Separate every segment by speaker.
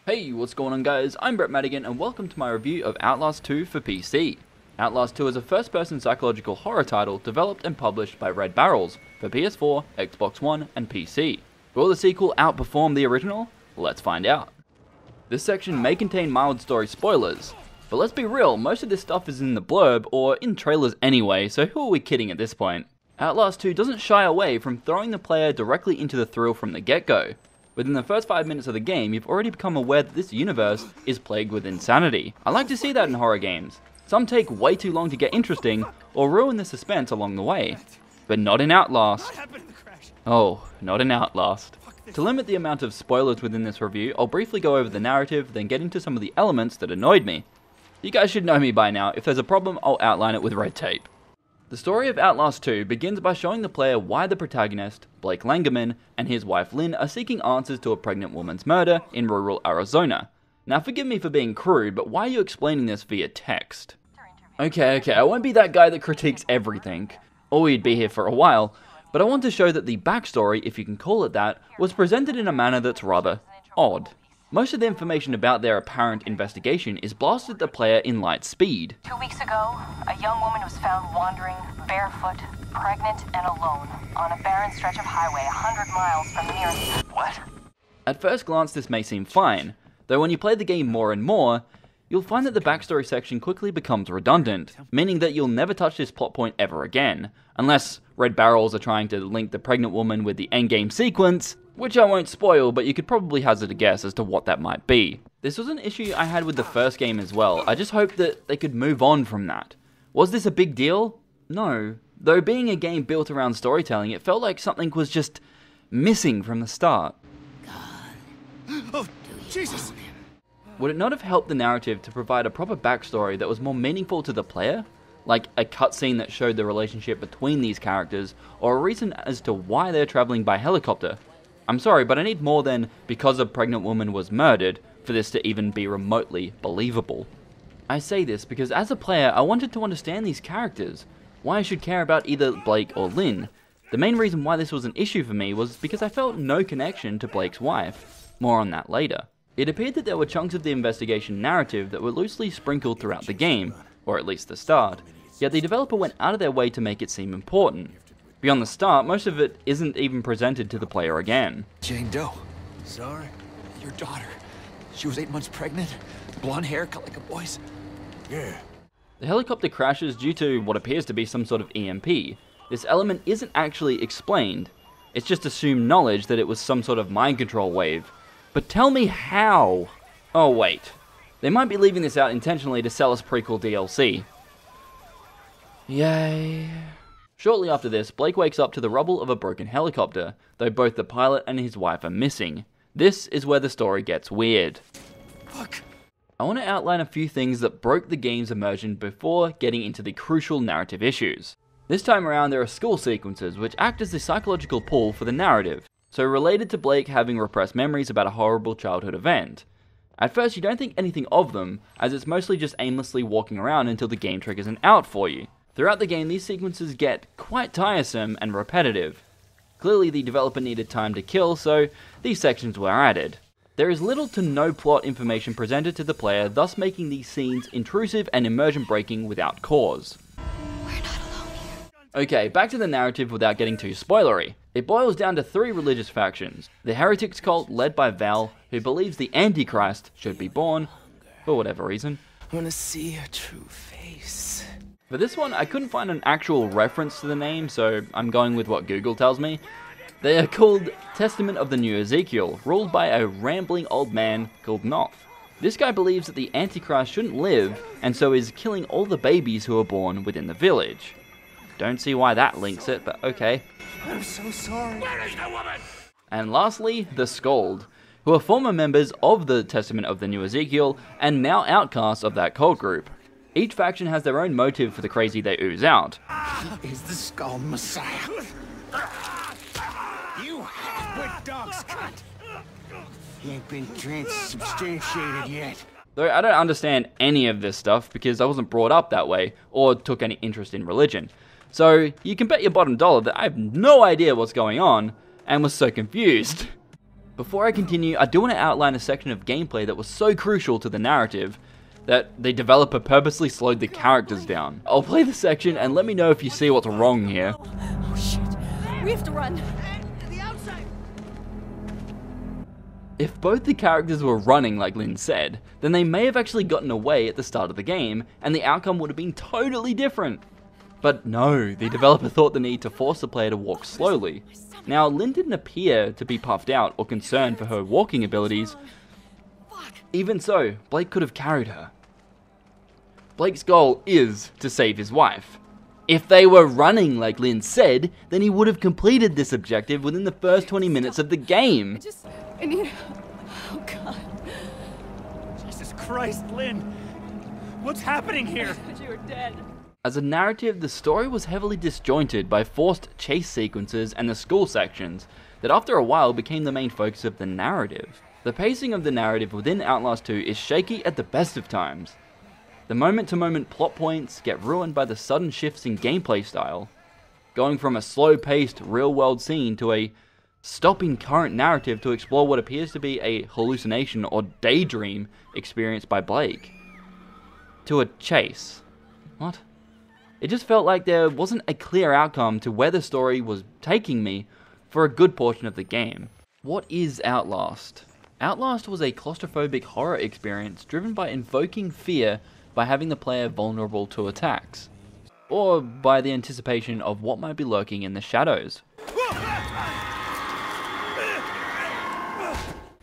Speaker 1: Hey, what's going on guys? I'm Brett Madigan and welcome to my review of Outlast 2 for PC. Outlast 2 is a first-person psychological horror title developed and published by Red Barrels for PS4, Xbox One, and PC. Will the sequel outperform the original? Let's find out. This section may contain mild story spoilers, but let's be real, most of this stuff is in the blurb or in trailers anyway, so who are we kidding at this point? Outlast 2 doesn't shy away from throwing the player directly into the thrill from the get-go. Within the first 5 minutes of the game, you've already become aware that this universe is plagued with insanity. I like to see that in horror games. Some take way too long to get interesting, or ruin the suspense along the way. But not in Outlast. Oh, not in Outlast. To limit the amount of spoilers within this review, I'll briefly go over the narrative, then get into some of the elements that annoyed me. You guys should know me by now. If there's a problem, I'll outline it with red tape. The story of Outlast 2 begins by showing the player why the protagonist, Blake Langerman, and his wife Lynn are seeking answers to a pregnant woman's murder in rural Arizona. Now forgive me for being crude, but why are you explaining this via text? Okay, I won't be that guy that critiques everything, or you'd be here for a while, but I want to show that the backstory, if you can call it that, was presented in a manner that's rather odd. Most of the information about their apparent investigation is blasted at the player in light speed.
Speaker 2: 2 weeks ago, a young woman was found wandering, barefoot, pregnant, and alone on a barren stretch of highway 100 miles from the nearest... What?
Speaker 1: At first glance this may seem fine, though when you play the game more and more, you'll find that the backstory section quickly becomes redundant, meaning that you'll never touch this plot point ever again, unless Red Barrels are trying to link the pregnant woman with the endgame sequence, which I won't spoil, but you could probably hazard a guess as to what that might be. This was an issue I had with the first game as well. I just hoped that they could move on from that. Was this a big deal? No. Though being a game built around storytelling, it felt like something was just missing from the start.
Speaker 3: Oh, Jesus!
Speaker 1: Would it not have helped the narrative to provide a proper backstory that was more meaningful to the player? Like a cutscene that showed the relationship between these characters, or a reason as to why they're traveling by helicopter? I'm sorry, but I need more than because a pregnant woman was murdered for this to even be remotely believable. I say this because as a player, I wanted to understand these characters, why I should care about either Blake or Lynn. The main reason why this was an issue for me was because I felt no connection to Blake's wife. More on that later. It appeared that there were chunks of the investigation narrative that were loosely sprinkled throughout the game, or at least the start, yet the developer went out of their way to make it seem important. Beyond the start, most of it isn't even presented to the player again.
Speaker 3: Jane Doe. Sorry? Your daughter. She was 8 months pregnant? Blonde hair, cut like a boy's? Yeah.
Speaker 1: The helicopter crashes due to what appears to be some sort of EMP. This element isn't actually explained. It's just assumed knowledge that it was some sort of mind control wave. But tell me how? Oh wait. They might be leaving this out intentionally to sell us prequel DLC. Yay. Shortly after this, Blake wakes up to the rubble of a broken helicopter, though both the pilot and his wife are missing. This is where the story gets weird.
Speaker 3: Fuck.
Speaker 1: I want to outline a few things that broke the game's immersion before getting into the crucial narrative issues. This time around there are school sequences which act as the psychological pull for the narrative, so related to Blake having repressed memories about a horrible childhood event. At first you don't think anything of them, as it's mostly just aimlessly walking around until the game triggers an out for you. Throughout the game, these sequences get quite tiresome and repetitive. Clearly the developer needed time to kill, so these sections were added. There is little to no plot information presented to the player, thus making these scenes intrusive and immersion breaking without cause.
Speaker 2: We're not alone here.
Speaker 1: Okay, back to the narrative without getting too spoilery. It boils down to 3 religious factions. The Heretics cult led by Val, who believes the Antichrist should be born, for whatever reason.
Speaker 3: I wanna see your true face.
Speaker 1: For this one, I couldn't find an actual reference to the name, so I'm going with what Google tells me. They are called Testament of the New Ezekiel, ruled by a rambling old man called Noth. This guy believes that the Antichrist shouldn't live, and so is killing all the babies who are born within the village. Don't see why that links it, but okay.
Speaker 3: I'm so sorry. Where is the woman?
Speaker 1: And lastly, the Skald, who are former members of the Testament of the New Ezekiel, and now outcasts of that cult group. Each faction has their own motive for the crazy they ooze out.
Speaker 3: Is the Skull Messiah? You half-wit dog's cut. He ain't been transubstantiated yet.
Speaker 1: Though I don't understand any of this stuff because I wasn't brought up that way, or took any interest in religion. So you can bet your bottom dollar that I have no idea what's going on, and was so confused. Before I continue, I do want to outline a section of gameplay that was so crucial to the narrative that the developer purposely slowed the characters down. I'll play the section and let me know if you see what's wrong here.
Speaker 4: Oh shit, we have to run.
Speaker 1: If both the characters were running like Lynn said, then they may have actually gotten away at the start of the game, and the outcome would have been totally different. But no, the developer thought the need to force the player to walk slowly. Now, Lynn didn't appear to be puffed out or concerned for her walking abilities. Even so, Blake could have carried her. Blake's goal is to save his wife. If they were running like Lynn said, then he would have completed this objective within the first 20 minutes of the game.
Speaker 4: I need... Oh god.
Speaker 3: Jesus Christ, Lynn! What's happening here?
Speaker 4: You were dead.
Speaker 1: As a narrative, the story was heavily disjointed by forced chase sequences and the school sections that after a while became the main focus of the narrative. The pacing of the narrative within Outlast 2 is shaky at the best of times. The moment-to-moment plot points get ruined by the sudden shifts in gameplay style, going from a slow-paced real-world scene to a stopping current narrative to explore what appears to be a hallucination or daydream experienced by Blake, to a chase. What? It just felt like there wasn't a clear outcome to where the story was taking me for a good portion of the game. What is Outlast? Outlast was a claustrophobic horror experience driven by invoking fear by having the player vulnerable to attacks, or by the anticipation of what might be lurking in the shadows.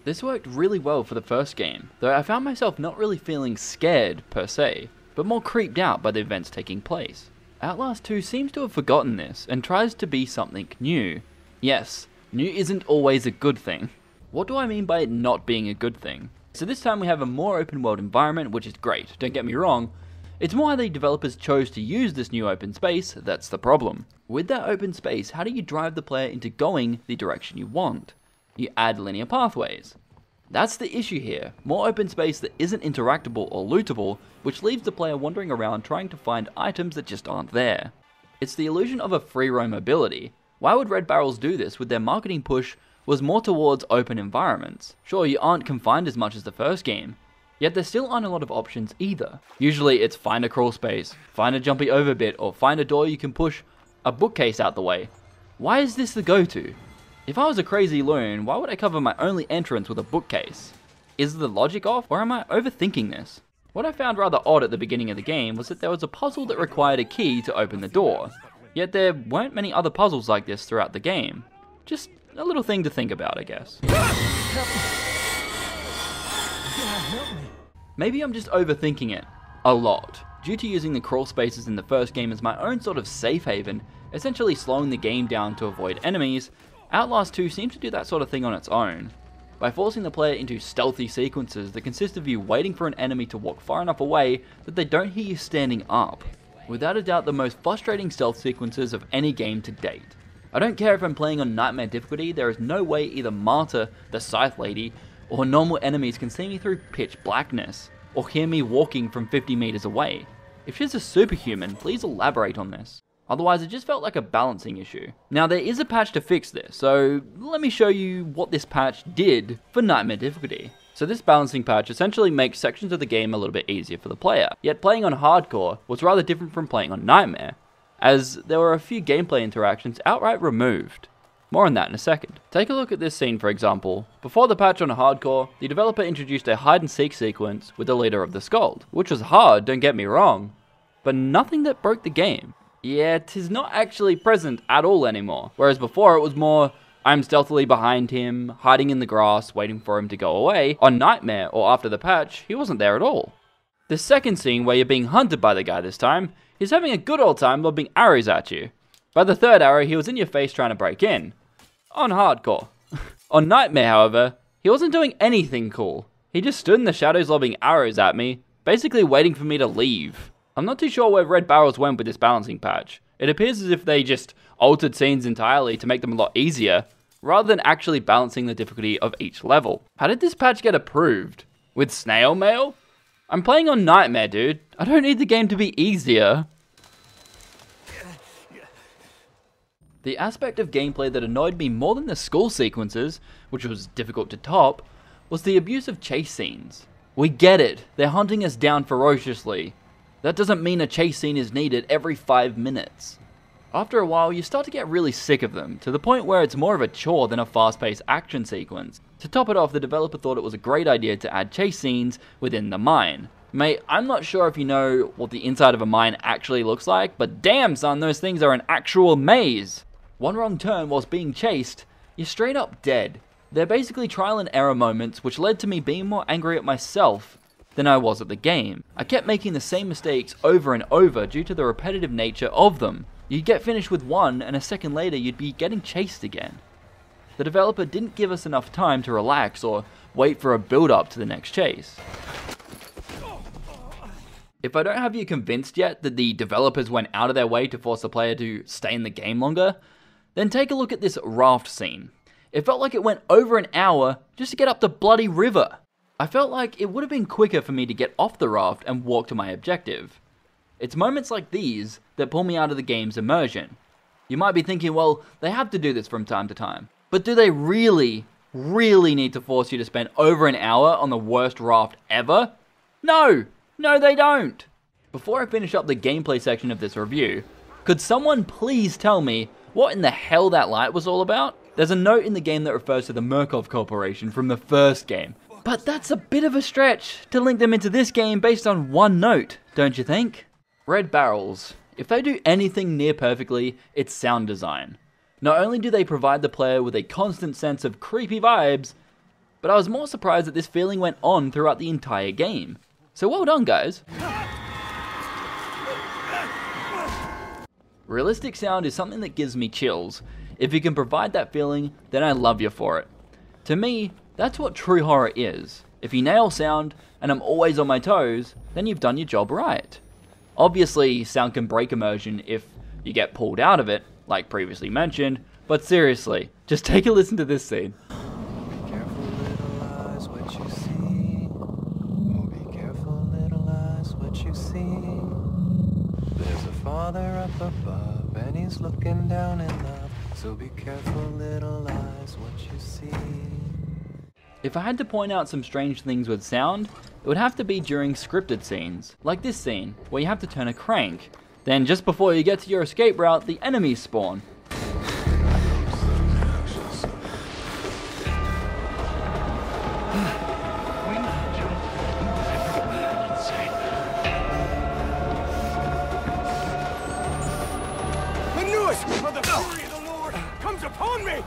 Speaker 1: This worked really well for the first game, though I found myself not really feeling scared per se, but more creeped out by the events taking place. Outlast 2 seems to have forgotten this and tries to be something new. Yes, new isn't always a good thing. What do I mean by it not being a good thing? So this time we have a more open world environment, which is great, don't get me wrong. It's more how the developers chose to use this new open space that's the problem. With that open space, how do you drive the player into going the direction you want? You add linear pathways. That's the issue here, more open space that isn't interactable or lootable, which leaves the player wandering around trying to find items that just aren't there. It's the illusion of a free roam ability. Why would Red Barrels do this with their marketing push was more towards open environments? Sure, you aren't confined as much as the first game, yet there still aren't a lot of options either. Usually it's find a crawl space, find a jumpy over bit, or find a door you can push a bookcase out the way. Why is this the go-to? If I was a crazy loon, why would I cover my only entrance with a bookcase? Is the logic off, or am I overthinking this? What I found rather odd at the beginning of the game was that there was a puzzle that required a key to open the door, yet there weren't many other puzzles like this throughout the game. Just a little thing to think about, I guess. Maybe I'm just overthinking it a lot, due to using the crawl spaces in the first game as my own sort of safe haven, essentially slowing the game down to avoid enemies. Outlast 2 seems to do that sort of thing on its own, by forcing the player into stealthy sequences that consist of you waiting for an enemy to walk far enough away that they don't hear you standing up. Without a doubt the most frustrating stealth sequences of any game to date. I don't care if I'm playing on Nightmare difficulty, there is no way either Marta, the Scythe Lady, or normal enemies can see me through pitch blackness, or hear me walking from 50 meters away. If she's a superhuman, please elaborate on this. Otherwise, it just felt like a balancing issue. Now, there is a patch to fix this, so let me show you what this patch did for Nightmare difficulty. So this balancing patch essentially makes sections of the game a little bit easier for the player, yet playing on Hardcore was rather different from playing on Nightmare, as there were a few gameplay interactions outright removed. More on that in a second. Take a look at this scene for example. Before the patch on Hardcore, the developer introduced a hide and seek sequence with the leader of the Skald, which was hard, don't get me wrong, but nothing that broke the game. Yet is not actually present at all anymore, whereas before it was more, I'm stealthily behind him, hiding in the grass, waiting for him to go away. On Nightmare, or after the patch, he wasn't there at all. The second scene where you're being hunted by the guy this time, he's having a good old time lobbing arrows at you. By the third arrow, he was in your face trying to break in. On Hardcore. On Nightmare, however, he wasn't doing anything cool. He just stood in the shadows lobbing arrows at me, basically waiting for me to leave. I'm not too sure where Red Barrels went with this balancing patch. It appears as if they just altered scenes entirely to make them a lot easier, rather than actually balancing the difficulty of each level. How did this patch get approved? With snail mail? I'm playing on Nightmare, dude. I don't need the game to be easier. The aspect of gameplay that annoyed me more than the school sequences, which was difficult to top, was the abuse of chase scenes. We get it, they're hunting us down ferociously. That doesn't mean a chase scene is needed every 5 minutes. After a while, you start to get really sick of them, to the point where it's more of a chore than a fast-paced action sequence. To top it off, the developer thought it was a great idea to add chase scenes within the mine. Mate, I'm not sure if you know what the inside of a mine actually looks like, but damn son, those things are an actual maze! One wrong turn whilst being chased, you're straight up dead. They're basically trial and error moments, which led to me being more angry at myself than I was at the game. I kept making the same mistakes over and over due to the repetitive nature of them. You'd get finished with one, and a second later you'd be getting chased again. The developer didn't give us enough time to relax or wait for a build-up to the next chase. If I don't have you convinced yet that the developers went out of their way to force the player to stay in the game longer, then take a look at this raft scene. It felt like it went over an hour just to get up the bloody river. I felt like it would have been quicker for me to get off the raft and walk to my objective. It's moments like these that pull me out of the game's immersion. You might be thinking, well, they have to do this from time to time. But do they really need to force you to spend over an hour on the worst raft ever? No, they don't. Before I finish up the gameplay section of this review, could someone please tell me what in the hell that light was all about? There's a note in the game that refers to the Murkoff Corporation from the first game. But that's a bit of a stretch to link them into this game based on one note, don't you think? Red Barrels. If they do anything near perfectly, it's sound design. Not only do they provide the player with a constant sense of creepy vibes, but I was more surprised that this feeling went on throughout the entire game. So well done, guys. Realistic sound is something that gives me chills. If you can provide that feeling, then I love you for it. To me, that's what true horror is. If you nail sound, and I'm always on my toes, then you've done your job right. Obviously, sound can break immersion if you get pulled out of it, like previously mentioned, but seriously, just take a listen to this scene.
Speaker 5: Be careful, little eyes, what you see. Oh, be careful, little eyes, what you see. There's a Father up above, and he's looking down in love. So be careful, little eyes, what you see.
Speaker 1: If I had to point out some strange things with sound, it would have to be during scripted scenes, like this scene, where you have to turn a crank. Then just before you get to your escape route, the enemies spawn.
Speaker 3: I knew it! For the fury of the Lord comes upon me!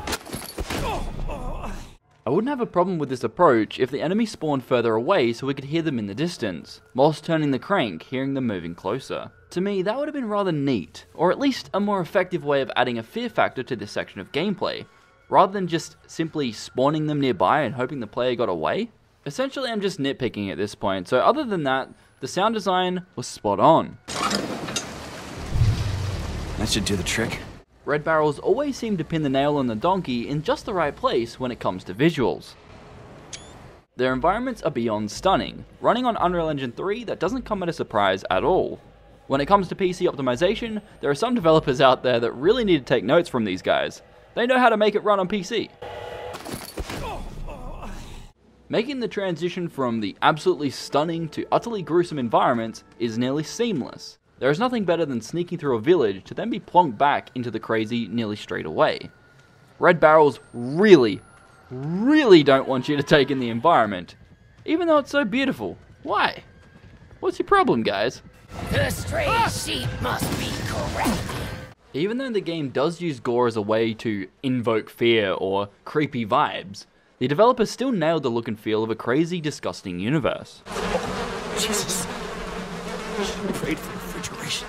Speaker 1: I wouldn't have a problem with this approach if the enemies spawned further away so we could hear them in the distance, whilst turning the crank, hearing them moving closer. To me, that would have been rather neat, or at least a more effective way of adding a fear factor to this section of gameplay, rather than just simply spawning them nearby and hoping the player got away. Essentially, I'm just nitpicking at this point, so other than that, the sound design was spot on.
Speaker 3: That should do the trick.
Speaker 1: Red Barrels always seem to pin the nail on the donkey in just the right place when it comes to visuals. Their environments are beyond stunning, running on Unreal Engine 3 that doesn't come at a surprise at all. When it comes to PC optimization, there are some developers out there that really need to take notes from these guys. They know how to make it run on PC. Making the transition from the absolutely stunning to utterly gruesome environments is nearly seamless. There is nothing better than sneaking through a village to then be plonked back into the crazy nearly straight away. Red Barrels really don't want you to take in the environment, even though it's so beautiful. Why? What's your problem, guys?
Speaker 6: The stray sheep must be correct.
Speaker 1: Even though the game does use gore as a way to invoke fear or creepy vibes, the developers still nailed the look and feel of a crazy, disgusting universe.
Speaker 3: Jesus. I prayed for refrigeration.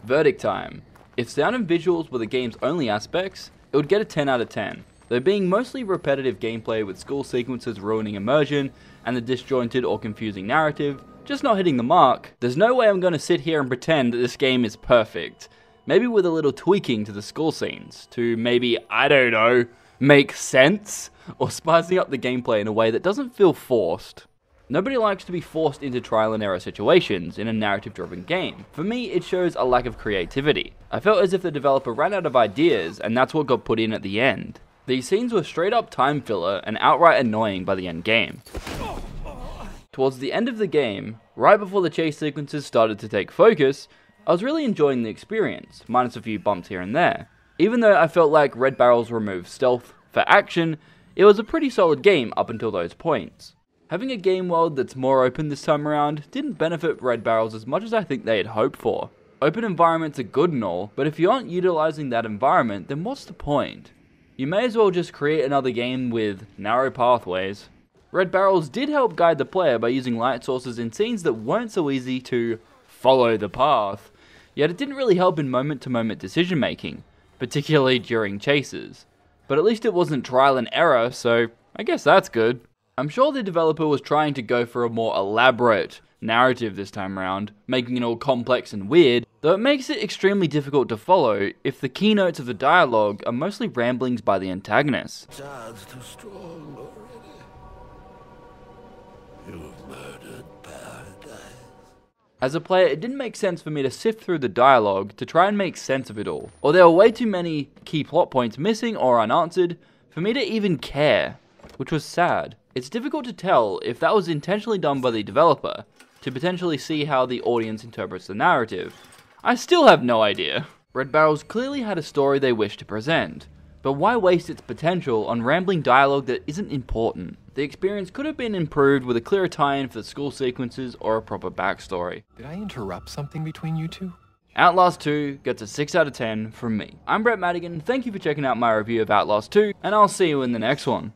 Speaker 1: Verdict time. If sound and visuals were the game's only aspects, it would get a 10 out of 10. Though being mostly repetitive gameplay with school sequences ruining immersion, and the disjointed or confusing narrative just not hitting the mark, there's no way I'm going to sit here and pretend that this game is perfect. Maybe with a little tweaking to the school scenes, to maybe, I don't know, make sense, or spicing up the gameplay in a way that doesn't feel forced. Nobody likes to be forced into trial and error situations in a narrative-driven game. For me, it shows a lack of creativity. I felt as if the developer ran out of ideas, and that's what got put in at the end. These scenes were straight up time filler and outright annoying by the end game. Towards the end of the game, right before the chase sequences started to take focus, I was really enjoying the experience, minus a few bumps here and there. Even though I felt like Red Barrels removed stealth for action, it was a pretty solid game up until those points. Having a game world that's more open this time around didn't benefit Red Barrels as much as I think they had hoped for. Open environments are good and all, but if you aren't utilizing that environment, then what's the point? You may as well just create another game with narrow pathways. Red Barrels did help guide the player by using light sources in scenes that weren't so easy to follow the path, yet it didn't really help in moment-to-moment decision making, particularly during chases. But at least it wasn't trial and error, so I guess that's good. I'm sure the developer was trying to go for a more elaborate narrative this time around, making it all complex and weird, though it makes it extremely difficult to follow if the keynotes of the dialogue are mostly ramblings by the antagonist.
Speaker 6: Charged too strong already. You've murdered paradise.
Speaker 1: As a player, it didn't make sense for me to sift through the dialogue to try and make sense of it all, or there were way too many key plot points missing or unanswered for me to even care, which was sad. It's difficult to tell if that was intentionally done by the developer, to potentially see how the audience interprets the narrative. I still have no idea. Red Barrels clearly had a story they wished to present, but why waste its potential on rambling dialogue that isn't important? The experience could have been improved with a clearer tie-in for the school sequences or a proper backstory.
Speaker 5: Did I interrupt something between you two?
Speaker 1: Outlast 2 gets a 6 out of 10 from me. I'm Brett Madigan, thank you for checking out my review of Outlast 2, and I'll see you in the next one.